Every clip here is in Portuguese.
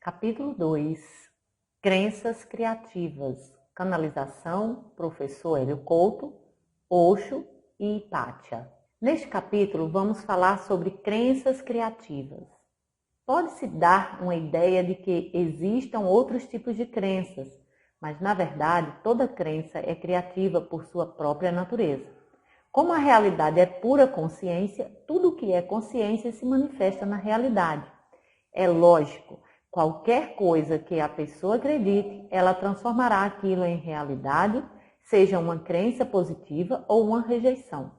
Capítulo 2. Crenças criativas. Canalização, professor Hélio Couto, Osho e Hipátia. Neste capítulo vamos falar sobre crenças criativas. Pode-se dar uma ideia de que existam outros tipos de crenças, mas na verdade toda crença é criativa por sua própria natureza. Como a realidade é pura consciência, tudo o que é consciência se manifesta na realidade. É lógico, qualquer coisa que a pessoa acredite, ela transformará aquilo em realidade, seja uma crença positiva ou uma rejeição.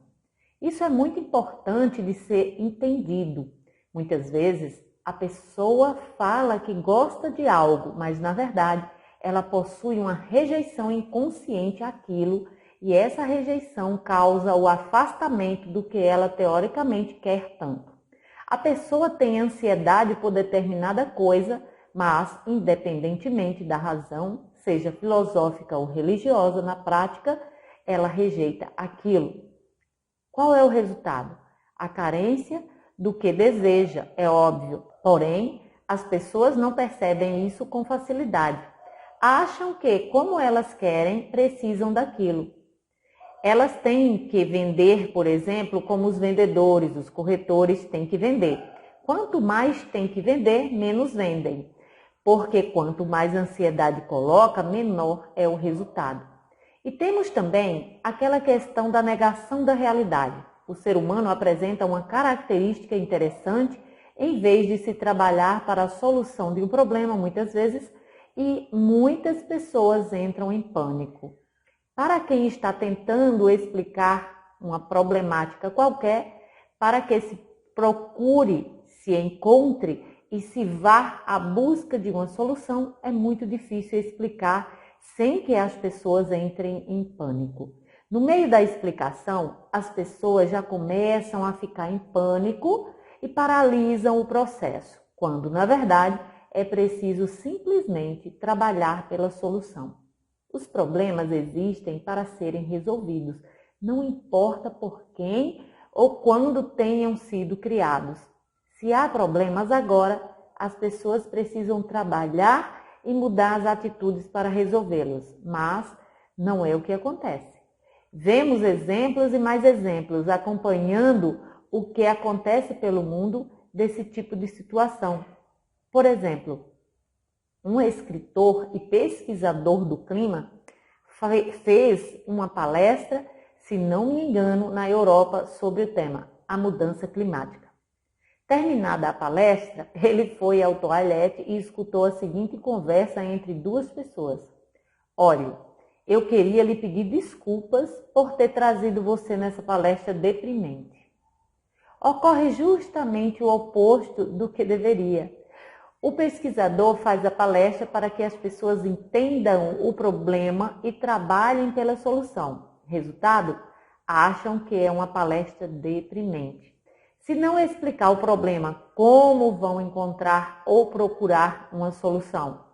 Isso é muito importante de ser entendido. Muitas vezes, a pessoa fala que gosta de algo, mas na verdade, ela possui uma rejeição inconsciente àquilo e essa rejeição causa o afastamento do que ela teoricamente quer tanto. A pessoa tem ansiedade por determinada coisa, mas, independentemente da razão, seja filosófica ou religiosa, na prática, ela rejeita aquilo. Qual é o resultado? A carência do que deseja, é óbvio. Porém, as pessoas não percebem isso com facilidade. Acham que, como elas querem, precisam daquilo. Elas têm que vender, por exemplo, como os vendedores, os corretores têm que vender. Quanto mais tem que vender, menos vendem. Porque quanto mais ansiedade coloca, menor é o resultado. E temos também aquela questão da negação da realidade. O ser humano apresenta uma característica interessante em vez de se trabalhar para a solução de um problema, muitas vezes, e muitas pessoas entram em pânico. Para quem está tentando explicar uma problemática qualquer, para que se procure, se encontre e se vá à busca de uma solução, é muito difícil explicar sem que as pessoas entrem em pânico. No meio da explicação, as pessoas já começam a ficar em pânico e paralisam o processo, quando, na verdade, é preciso simplesmente trabalhar pela solução. Os problemas existem para serem resolvidos, não importa por quem ou quando tenham sido criados. Se há problemas agora, as pessoas precisam trabalhar e mudar as atitudes para resolvê-los, mas não é o que acontece. Vemos exemplos e mais exemplos acompanhando o que acontece pelo mundo desse tipo de situação. Por exemplo, um escritor e pesquisador do clima fez uma palestra, se não me engano, na Europa sobre o tema, a mudança climática. Terminada a palestra, ele foi ao toalete e escutou a seguinte conversa entre duas pessoas. Olhe, eu queria lhe pedir desculpas por ter trazido você nessa palestra deprimente. Ocorre justamente o oposto do que deveria. O pesquisador faz a palestra para que as pessoas entendam o problema e trabalhem pela solução. Resultado? Acham que é uma palestra deprimente. Se não explicar o problema, como vão encontrar ou procurar uma solução?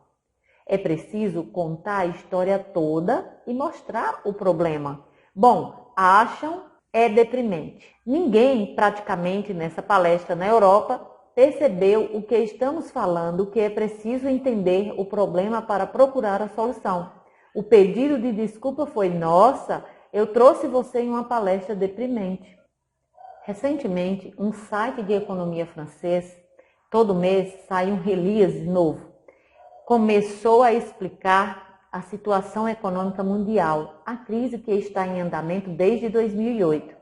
É preciso contar a história toda e mostrar o problema. Bom, acham é deprimente. Ninguém praticamente nessa palestra na Europa percebeu o que estamos falando, que é preciso entender o problema para procurar a solução. O pedido de desculpa foi: nossa, eu trouxe você em uma palestra deprimente. Recentemente, um site de economia francês, todo mês sai um release novo, começou a explicar a situação econômica mundial, a crise que está em andamento desde 2008.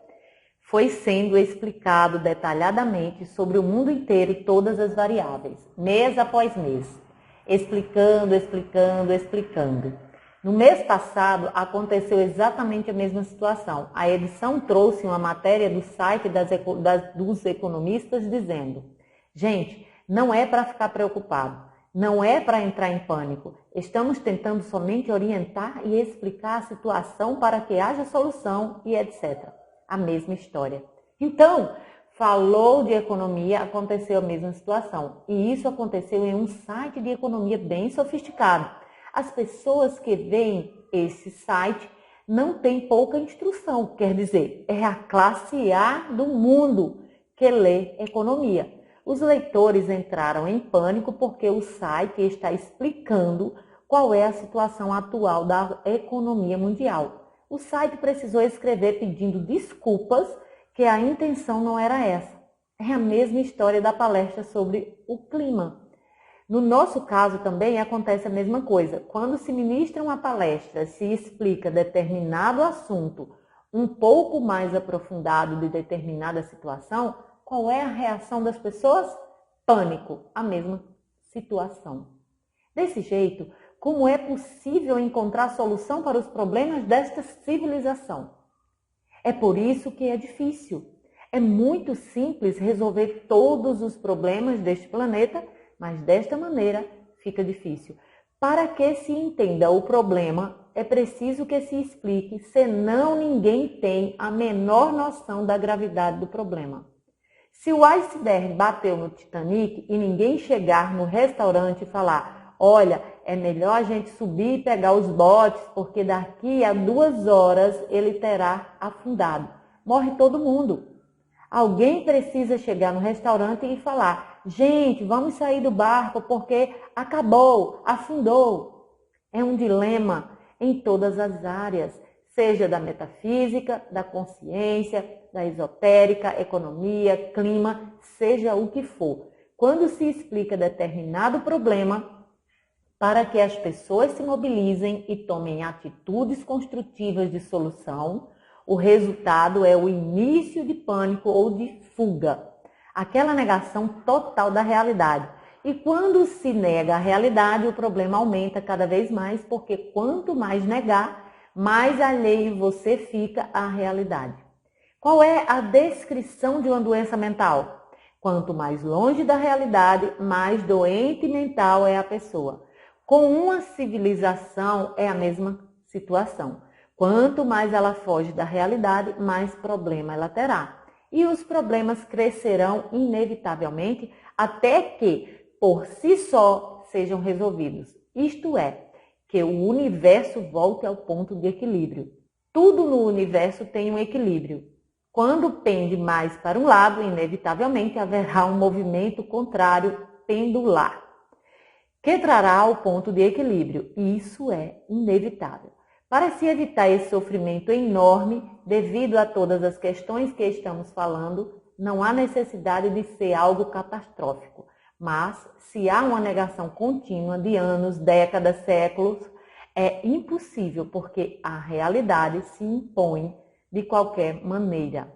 Foi sendo explicado detalhadamente sobre o mundo inteiro todas as variáveis, mês após mês, explicando. No mês passado, aconteceu exatamente a mesma situação. A edição trouxe uma matéria do site dos economistas dizendo: gente, não é para ficar preocupado, não é para entrar em pânico. Estamos tentando somente orientar e explicar a situação para que haja solução e etc. A mesma história. Então, falou de economia, aconteceu a mesma situação. E isso aconteceu em um site de economia bem sofisticado. As pessoas que veem esse site não têm pouca instrução, quer dizer, é a classe A do mundo que lê economia. Os leitores entraram em pânico porque o site está explicando qual é a situação atual da economia mundial. O site precisou escrever pedindo desculpas que a intenção não era essa. É a mesma história da palestra sobre o clima. No nosso caso também acontece a mesma coisa. Quando se ministra uma palestra, se explica determinado assunto um pouco mais aprofundado de determinada situação, qual é a reação das pessoas? Pânico, a mesma situação. Desse jeito, como é possível encontrar solução para os problemas desta civilização? É por isso que é difícil. É muito simples resolver todos os problemas deste planeta, mas desta maneira fica difícil. Para que se entenda o problema, é preciso que se explique, senão ninguém tem a menor noção da gravidade do problema. Se o iceberg bateu no Titanic e ninguém chegar no restaurante e falar: olha, é melhor a gente subir e pegar os botes, porque daqui a 2 horas ele terá afundado. Morre todo mundo. Alguém precisa chegar no restaurante e falar: gente, vamos sair do barco porque acabou, afundou. É um dilema em todas as áreas, seja da metafísica, da consciência, da esotérica, economia, clima, seja o que for. Quando se explica determinado problema, para que as pessoas se mobilizem e tomem atitudes construtivas de solução, o resultado é o início de pânico ou de fuga, aquela negação total da realidade. E quando se nega a realidade, o problema aumenta cada vez mais, porque quanto mais negar, mais alheio você fica à realidade. Qual é a descrição de uma doença mental? Quanto mais longe da realidade, mais doente mental é a pessoa. Com uma civilização é a mesma situação. Quanto mais ela foge da realidade, mais problema ela terá. E os problemas crescerão inevitavelmente até que, por si só, sejam resolvidos. Isto é, que o universo volte ao ponto de equilíbrio. Tudo no universo tem um equilíbrio. Quando pende mais para um lado, inevitavelmente haverá um movimento contrário pendular, que trará ao ponto de equilíbrio. E isso é inevitável. Para se evitar esse sofrimento enorme, devido a todas as questões que estamos falando, não há necessidade de ser algo catastrófico. Mas, se há uma negação contínua de anos, décadas, séculos, é impossível, porque a realidade se impõe de qualquer maneira.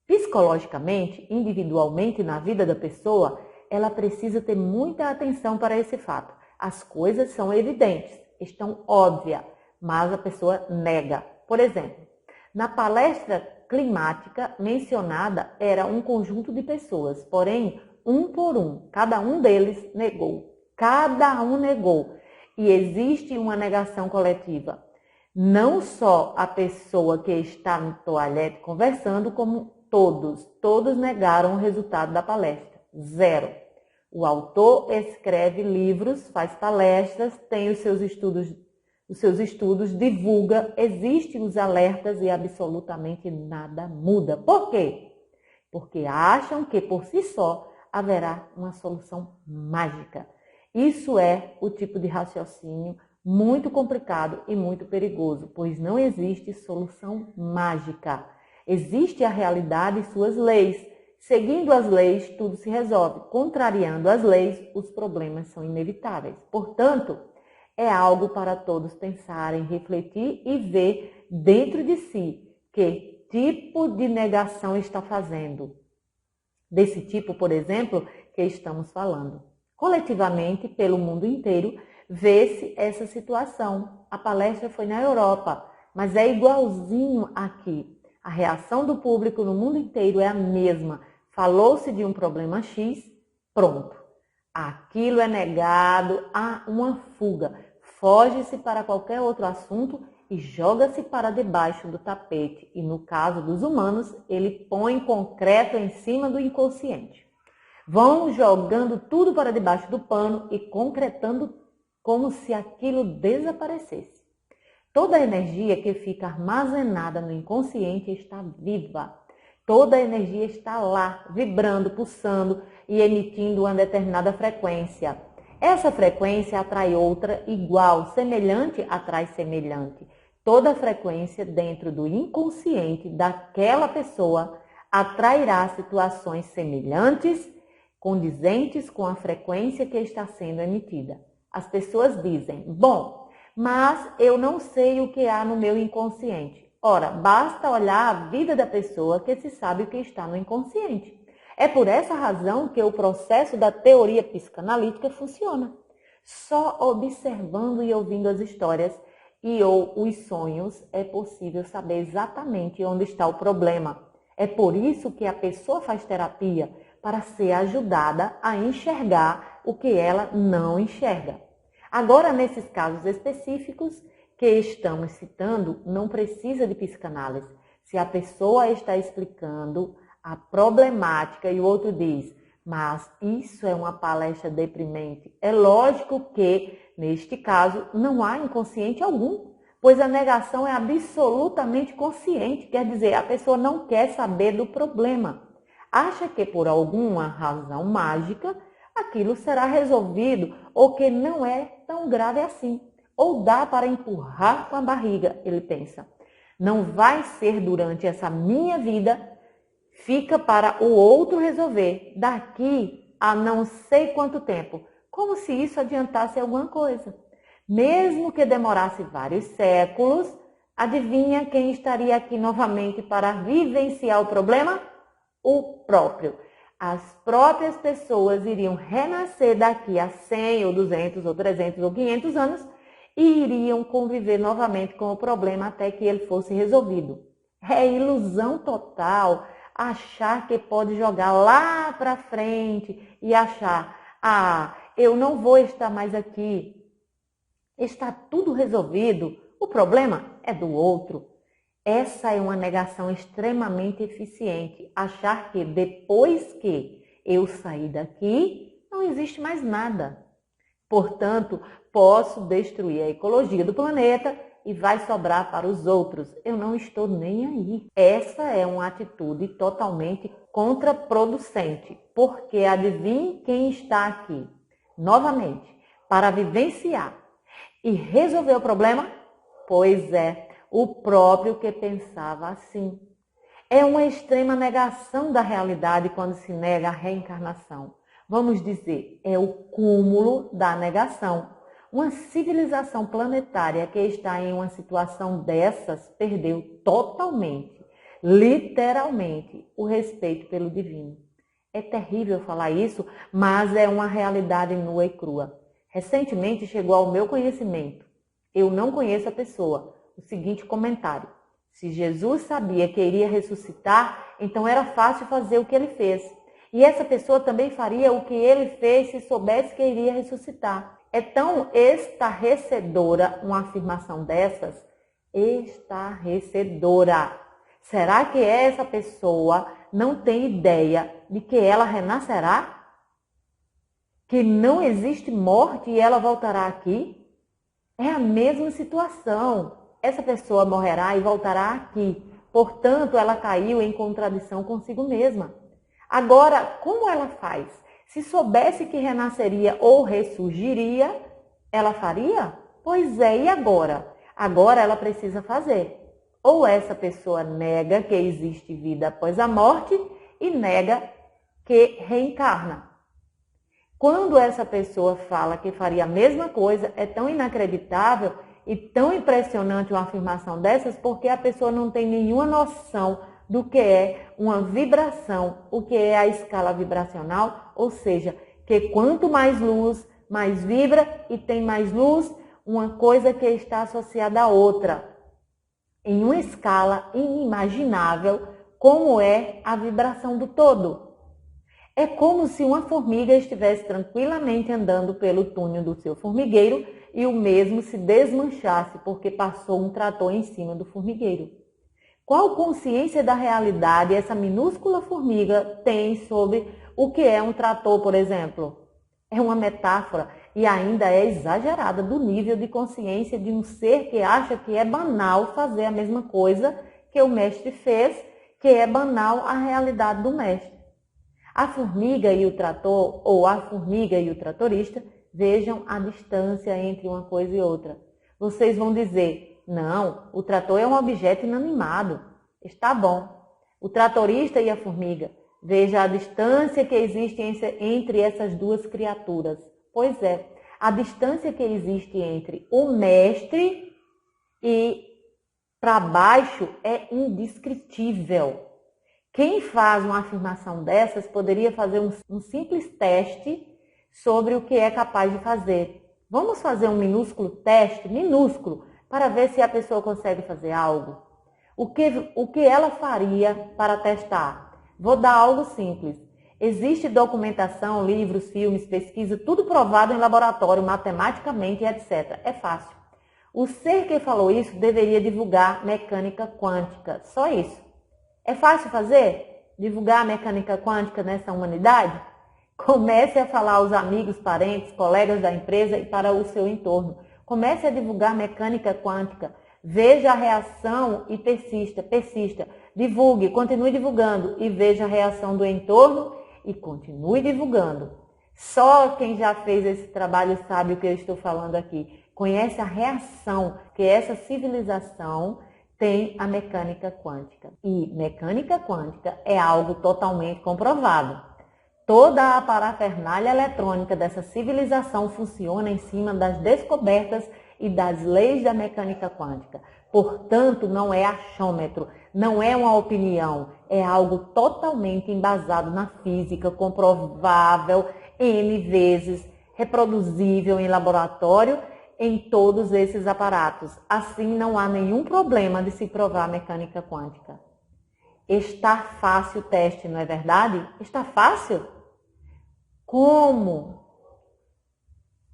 Psicologicamente, individualmente na vida da pessoa, ela precisa ter muita atenção para esse fato. As coisas são evidentes, estão óbvias, mas a pessoa nega. Por exemplo, na palestra climática mencionada era um conjunto de pessoas, porém, um por um, cada um deles negou. Cada um negou. E existe uma negação coletiva. Não só a pessoa que está no toalete conversando, como todos negaram o resultado da palestra. 0. O autor escreve livros, faz palestras, tem os seus estudos, divulga, existem os alertas e absolutamente nada muda. Por quê? Porque acham que por si só haverá uma solução mágica. Isso é o tipo de raciocínio muito complicado e muito perigoso, pois não existe solução mágica. Existe a realidade e suas leis. Seguindo as leis, tudo se resolve. Contrariando as leis, os problemas são inevitáveis. Portanto, é algo para todos pensarem, refletir e ver dentro de si que tipo de negação está fazendo. Desse tipo, por exemplo, que estamos falando. Coletivamente, pelo mundo inteiro, vê-se essa situação. A palestra foi na Europa, mas é igualzinho aqui. A reação do público no mundo inteiro é a mesma. Falou-se de um problema X, pronto. Aquilo é negado, há uma fuga. Foge-se para qualquer outro assunto e joga-se para debaixo do tapete. E no caso dos humanos, ele põe concreto em cima do inconsciente. Vão jogando tudo para debaixo do pano e concretando como se aquilo desaparecesse. Toda a energia que fica armazenada no inconsciente está viva. Toda a energia está lá, vibrando, pulsando e emitindo uma determinada frequência. Essa frequência atrai outra igual, semelhante atrai semelhante. Toda frequência dentro do inconsciente daquela pessoa atrairá situações semelhantes, condizentes com a frequência que está sendo emitida. As pessoas dizem, bom, mas eu não sei o que há no meu inconsciente. Ora, basta olhar a vida da pessoa que se sabe o que está no inconsciente. É por essa razão que o processo da teoria psicanalítica funciona. Só observando e ouvindo as histórias ou os sonhos é possível saber exatamente onde está o problema. É por isso que a pessoa faz terapia, para ser ajudada a enxergar o que ela não enxerga. Agora, nesses casos específicos que estamos citando, não precisa de psicanálise. Se a pessoa está explicando a problemática e o outro diz, mas isso é uma palestra deprimente. É lógico que, neste caso, não há inconsciente algum, pois a negação é absolutamente consciente, quer dizer, a pessoa não quer saber do problema. Acha que por alguma razão mágica, aquilo será resolvido ou que não é tão grave assim. Ou dá para empurrar com a barriga, ele pensa. Não vai ser durante essa minha vida, fica para o outro resolver, daqui a não sei quanto tempo, como se isso adiantasse alguma coisa. Mesmo que demorasse vários séculos, adivinha quem estaria aqui novamente para vivenciar o problema? O próprio. As próprias pessoas iriam renascer daqui a 100 ou 200 ou 300 ou 500 anos e iriam conviver novamente com o problema até que ele fosse resolvido. É ilusão total achar que pode jogar lá para frente e achar, eu não vou estar mais aqui. Está tudo resolvido, o problema é do outro. Essa é uma negação extremamente eficiente. Achar que depois que eu sair daqui, não existe mais nada. Portanto, posso destruir a ecologia do planeta e vai sobrar para os outros. Eu não estou nem aí. Essa é uma atitude totalmente contraproducente, porque adivinhe quem está aqui, novamente, para vivenciar e resolver o problema? Pois é, o próprio que pensava assim. É uma extrema negação da realidade quando se nega a reencarnação. Vamos dizer, é o cúmulo da negação. Uma civilização planetária que está em uma situação dessas perdeu totalmente, literalmente, o respeito pelo divino. É terrível falar isso, mas é uma realidade nua e crua. Recentemente chegou ao meu conhecimento, eu não conheço a pessoa, o seguinte comentário: se Jesus sabia que iria ressuscitar, então era fácil fazer o que ele fez. E essa pessoa também faria o que ele fez se soubesse que iria ressuscitar. É tão estarrecedora uma afirmação dessas? Estarrecedora. Será que essa pessoa não tem ideia de que ela renascerá? Que não existe morte e ela voltará aqui? É a mesma situação. Essa pessoa morrerá e voltará aqui. Portanto, ela caiu em contradição consigo mesma. Agora, como ela faz? Se soubesse que renasceria ou ressurgiria, ela faria? Pois é, e agora? Agora ela precisa fazer. Ou essa pessoa nega que existe vida após a morte e nega que reencarna. Quando essa pessoa fala que faria a mesma coisa, é tão inacreditável e tão impressionante uma afirmação dessas, porque a pessoa não tem nenhuma noção do que é uma vibração, o que é a escala vibracional, ou seja, que quanto mais luz, mais vibra e tem mais luz, uma coisa que está associada à outra, em uma escala inimaginável, como é a vibração do todo. É como se uma formiga estivesse tranquilamente andando pelo túnel do seu formigueiro e o mesmo se desmanchasse porque passou um trator em cima do formigueiro. Qual consciência da realidade essa minúscula formiga tem sobre o que é um trator, por exemplo? É uma metáfora e ainda é exagerada do nível de consciência de um ser que acha que é banal fazer a mesma coisa que o mestre fez, que é banal a realidade do mestre. A formiga e o trator, ou a formiga e o tratorista, vejam a distância entre uma coisa e outra. Vocês vão dizer, não, o trator é um objeto inanimado. Está bom. O tratorista e a formiga, veja a distância que existe entre essas duas criaturas. Pois é, a distância que existe entre o mestre e para baixo é indescritível. Quem faz uma afirmação dessas poderia fazer um simples teste sobre o que é capaz de fazer. Vamos fazer um minúsculo teste, minúsculo, para ver se a pessoa consegue fazer algo. O que ela faria para testar? Vou dar algo simples. Existe documentação, livros, filmes, pesquisa, tudo provado em laboratório, matematicamente, etc. É fácil. O ser que falou isso deveria divulgar mecânica quântica. Só isso. É fácil fazer? Divulgar a mecânica quântica nessa humanidade? Comece a falar aos amigos, parentes, colegas da empresa e para o seu entorno. Comece a divulgar mecânica quântica. Veja a reação e persista. Divulgue, continue divulgando e veja a reação do entorno e continue divulgando. Só quem já fez esse trabalho sabe o que eu estou falando aqui. Conhece a reação que essa civilização tem a mecânica quântica. E mecânica quântica é algo totalmente comprovado. Toda a parafernália eletrônica dessa civilização funciona em cima das descobertas e das leis da mecânica quântica. Portanto, não é achômetro, não é uma opinião, é algo totalmente embasado na física, comprovável N vezes, reproduzível em laboratório, em todos esses aparatos. Assim, não há nenhum problema de se provar a mecânica quântica. Está fácil o teste, não é verdade? Está fácil? Como?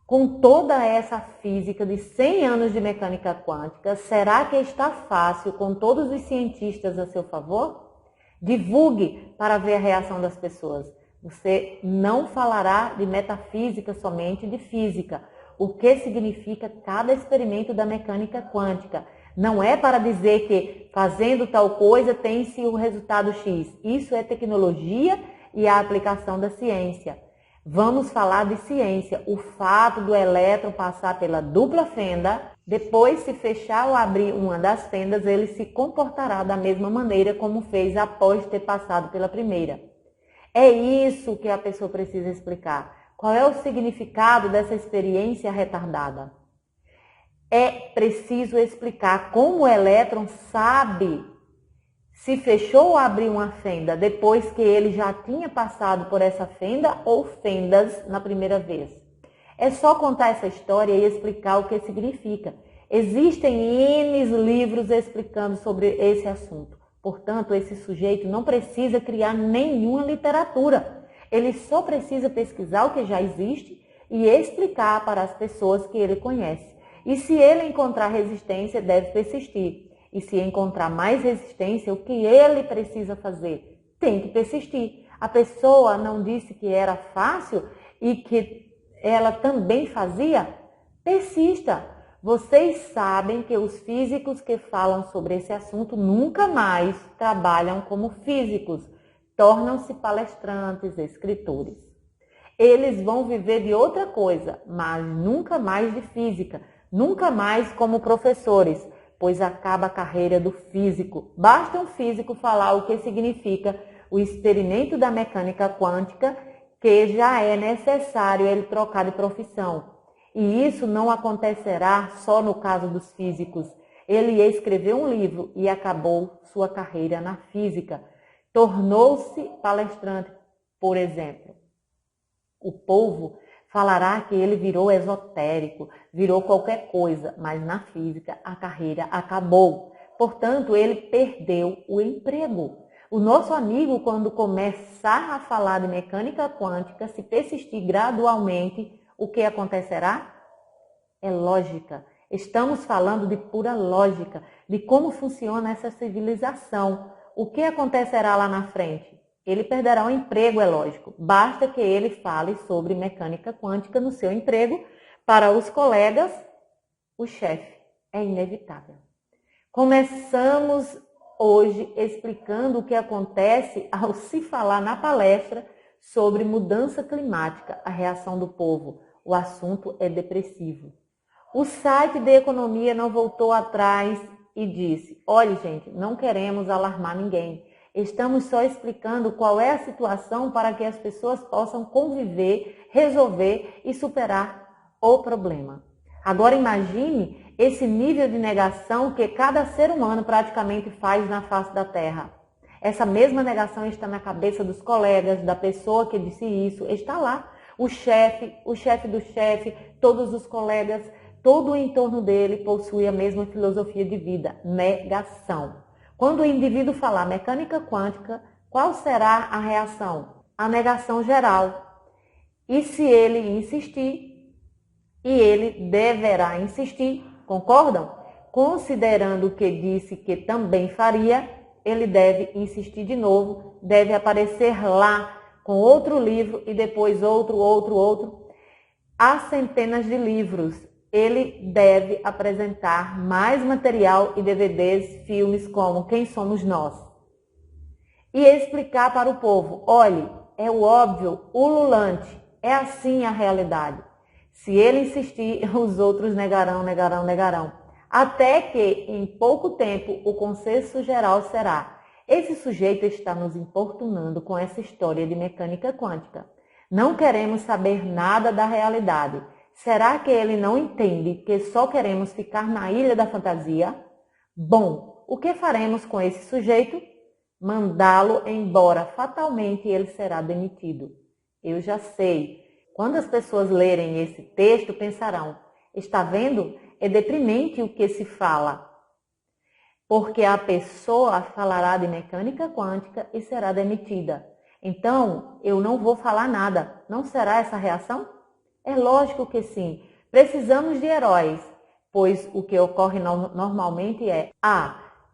Com toda essa física de 100 anos de mecânica quântica, será que está fácil com todos os cientistas a seu favor? Divulgue para ver a reação das pessoas. Você não falará de metafísica somente, de física. O que significa cada experimento da mecânica quântica. Não é para dizer que fazendo tal coisa tem-se o resultado X. Isso é tecnologia e a aplicação da ciência. Vamos falar de ciência. O fato do elétron passar pela dupla fenda, depois se fechar ou abrir uma das fendas, ele se comportará da mesma maneira como fez após ter passado pela primeira. É isso que a pessoa precisa explicar. Qual é o significado dessa experiência retardada? É preciso explicar como o elétron sabe se fechou ou abriu uma fenda depois que ele já tinha passado por essa fenda ou fendas na primeira vez. É só contar essa história e explicar o que significa. Existem N livros explicando sobre esse assunto. Portanto, esse sujeito não precisa criar nenhuma literatura. Ele só precisa pesquisar o que já existe e explicar para as pessoas que ele conhece. E se ele encontrar resistência, deve persistir. E se encontrar mais resistência, o que ele precisa fazer? Tem que persistir. A pessoa não disse que era fácil e que ela também fazia? Persista. Vocês sabem que os físicos que falam sobre esse assunto nunca mais trabalham como físicos. Tornam-se palestrantes, escritores. Eles vão viver de outra coisa, mas nunca mais de física, nunca mais como professores, pois acaba a carreira do físico. Basta um físico falar o que significa o experimento da mecânica quântica, que já é necessário ele trocar de profissão. E isso não acontecerá só no caso dos físicos. Ele escreveu um livro e acabou sua carreira na física. Tornou-se palestrante, por exemplo. O povo falará que ele virou esotérico, virou qualquer coisa, mas na física a carreira acabou. Portanto, ele perdeu o emprego. O nosso amigo, quando começar a falar de mecânica quântica, se persistir gradualmente, o que acontecerá? É lógica. Estamos falando de pura lógica, de como funciona essa civilização. O que acontecerá lá na frente? Ele perderá o emprego, é lógico. Basta que ele fale sobre mecânica quântica no seu emprego para os colegas, o chefe. É inevitável. Começamos hoje explicando o que acontece ao se falar na palestra sobre mudança climática, a reação do povo. O assunto é depressivo. O site de economia não voltou atrás e disse: olha, gente, não queremos alarmar ninguém. Estamos só explicando qual é a situação para que as pessoas possam conviver, resolver e superar o problema. Agora imagine esse nível de negação que cada ser humano praticamente faz na face da Terra. Essa mesma negação está na cabeça dos colegas, da pessoa que disse isso, está lá. O chefe do chefe, todos os colegas, todo o entorno dele possui a mesma filosofia de vida, negação. Quando o indivíduo falar mecânica quântica, qual será a reação? A negação geral. E se ele insistir, e ele deverá insistir, concordam? Considerando o que disse que também faria, ele deve insistir de novo, deve aparecer lá com outro livro e depois outro. Há centenas de livros. Ele deve apresentar mais material e DVDs, filmes como Quem Somos Nós. E explicar para o povo: olhe, é o óbvio, ululante, é assim a realidade. Se ele insistir, os outros negarão. Até que, em pouco tempo, o consenso geral será: esse sujeito está nos importunando com essa história de mecânica quântica. Não queremos saber nada da realidade. Será que ele não entende que só queremos ficar na ilha da fantasia? Bom, o que faremos com esse sujeito? Mandá-lo embora. Fatalmente ele será demitido. Eu já sei. Quando as pessoas lerem esse texto, pensarão: está vendo? É deprimente o que se fala. Porque a pessoa falará de mecânica quântica e será demitida. Então, eu não vou falar nada. Não será essa a reação? É lógico que sim. Precisamos de heróis, pois o que ocorre normalmente é: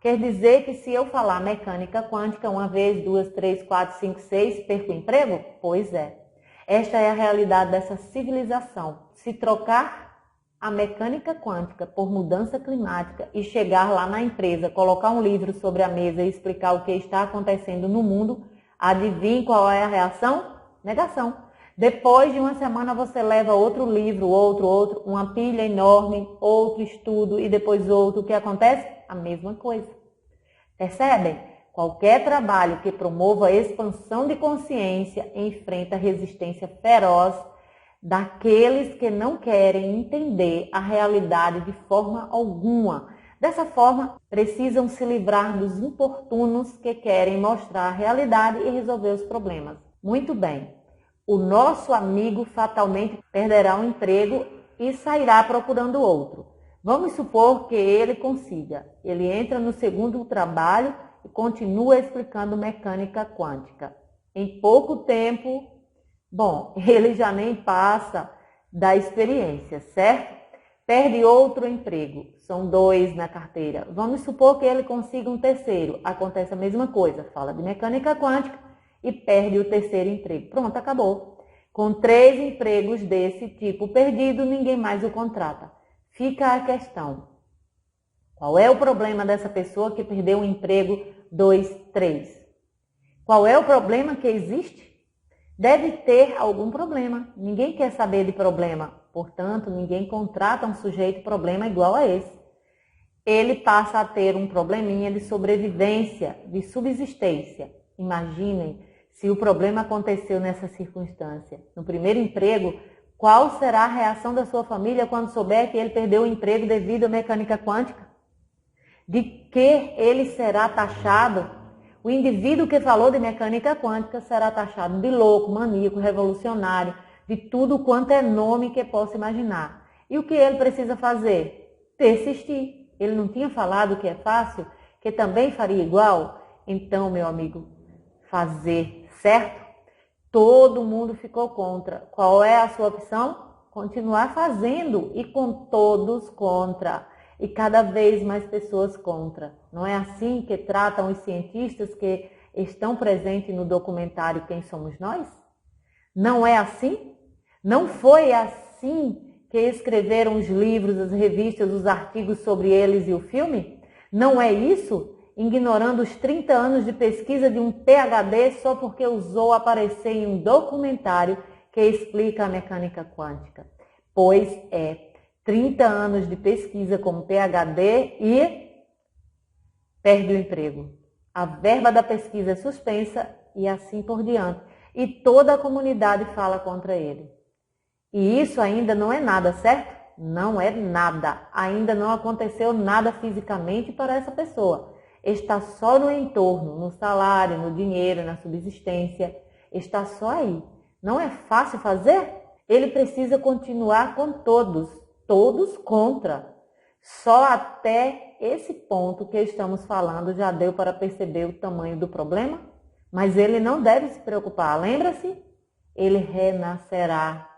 quer dizer que se eu falar mecânica quântica uma vez, duas, três, quatro, cinco, seis, perco o emprego? Pois é. Esta é a realidade dessa civilização. Se trocar a mecânica quântica por mudança climática e chegar lá na empresa, colocar um livro sobre a mesa e explicar o que está acontecendo no mundo, adivinhe qual é a reação? Negação. Depois de uma semana você leva outro livro, outro, uma pilha enorme, outro estudo e depois outro. O que acontece? A mesma coisa. Percebem? Qualquer trabalho que promova a expansão de consciência enfrenta resistência feroz daqueles que não querem entender a realidade de forma alguma. Dessa forma, precisam se livrar dos importunos que querem mostrar a realidade e resolver os problemas. Muito bem. O nosso amigo fatalmente perderá um emprego e sairá procurando outro. Vamos supor que ele consiga. Ele entra no segundo trabalho e continua explicando mecânica quântica. Em pouco tempo, ele já nem passa da experiência, certo? Perde outro emprego. São 2 na carteira. Vamos supor que ele consiga um terceiro. Acontece a mesma coisa. Fala de mecânica quântica e perde o terceiro emprego. Pronto, acabou. Com 3 empregos desse tipo perdido, ninguém mais o contrata. Fica a questão: qual é o problema dessa pessoa que perdeu um emprego 2, 3? Qual é o problema que existe? Deve ter algum problema. Ninguém quer saber de problema. Portanto, ninguém contrata um sujeito problema igual a esse. Ele passa a ter um probleminha de sobrevivência, de subsistência. Imaginem se o problema aconteceu nessa circunstância. No primeiro emprego, qual será a reação da sua família quando souber que ele perdeu o emprego devido à mecânica quântica? De que ele será taxado? O indivíduo que falou de mecânica quântica será taxado de louco, maníaco, revolucionário, de tudo quanto é nome que possa imaginar. E o que ele precisa fazer? Persistir. Ele não tinha falado que é fácil, que também faria igual? Então, meu amigo, fazer, certo? Todo mundo ficou contra. Qual é a sua opção? Continuar fazendo e com todos contra. E cada vez mais pessoas contra. Não é assim que tratam os cientistas que estão presentes no documentário Quem Somos Nós? Não é assim? Não foi assim que escreveram os livros, as revistas, os artigos sobre eles e o filme? Não é isso? ignorando os 30 anos de pesquisa de um PhD só porque ousou aparecer em um documentário que explica a mecânica quântica. Pois é, 30 anos de pesquisa como PhD e perde o emprego. A verba da pesquisa é suspensa e assim por diante. E toda a comunidade fala contra ele. E isso ainda não é nada, certo? Não é nada. Ainda não aconteceu nada fisicamente para essa pessoa. Está só no entorno, no salário, no dinheiro, na subsistência. Está só aí. Não é fácil fazer? Ele precisa continuar com todos contra. Só até esse ponto que estamos falando já deu para perceber o tamanho do problema? Mas ele não deve se preocupar, lembra-se? Ele renascerá.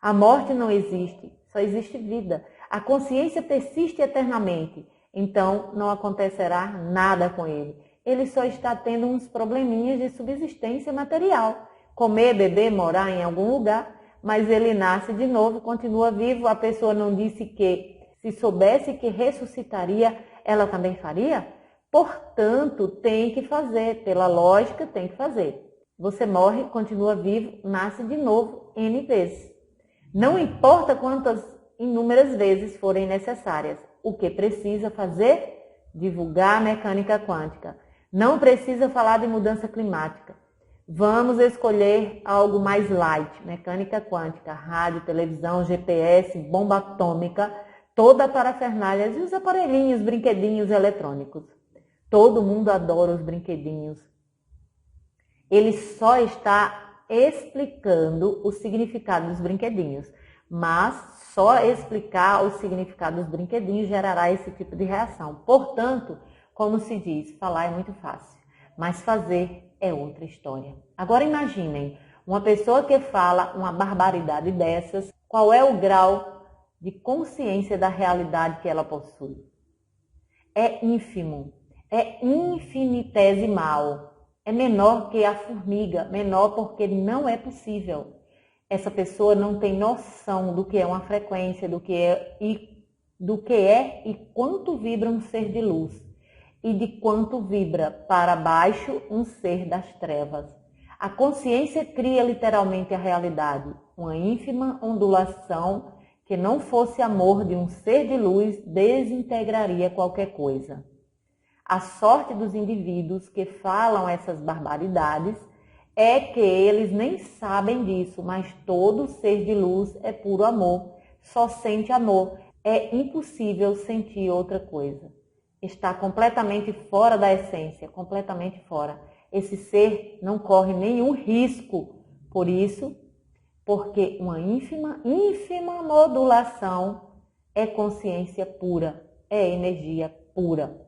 A morte não existe, só existe vida. A consciência persiste eternamente, então não acontecerá nada com ele. Ele só está tendo uns probleminhas de subsistência material. Comer, beber, morar em algum lugar, mas ele nasce de novo, continua vivo. A pessoa não disse que se soubesse que ressuscitaria, ela também faria? Portanto, tem que fazer, pela lógica, tem que fazer. Você morre, continua vivo, nasce de novo N vezes. Não importa quantas inúmeras vezes forem necessárias. O que precisa fazer? Divulgar a mecânica quântica. Não precisa falar de mudança climática. Vamos escolher algo mais light. Mecânica quântica, rádio, televisão, GPS, bomba atômica, toda a parafernália e os aparelhinhos, brinquedinhos eletrônicos. Todo mundo adora os brinquedinhos. Ele só está explicando o significado dos brinquedinhos, mas só explicar o significado dos brinquedinhos gerará esse tipo de reação. Portanto, como se diz, falar é muito fácil, mas fazer é outra história. Agora imaginem, uma pessoa que fala uma barbaridade dessas, qual é o grau de consciência da realidade que ela possui? É ínfimo, é infinitesimal. É menor que a formiga, menor porque não é possível. Essa pessoa não tem noção do que é uma frequência, do que é e quanto vibra um ser de luz e de quanto vibra para baixo um ser das trevas. A consciência cria literalmente a realidade, uma ínfima ondulação que não fosse amor de um ser de luz desintegraria qualquer coisa. A sorte dos indivíduos que falam essas barbaridades é que eles nem sabem disso, mas todo ser de luz é puro amor, só sente amor. É impossível sentir outra coisa. Está completamente fora da essência, completamente fora. Esse ser não corre nenhum risco. Por isso, porque uma ínfima modulação é consciência pura, é energia pura.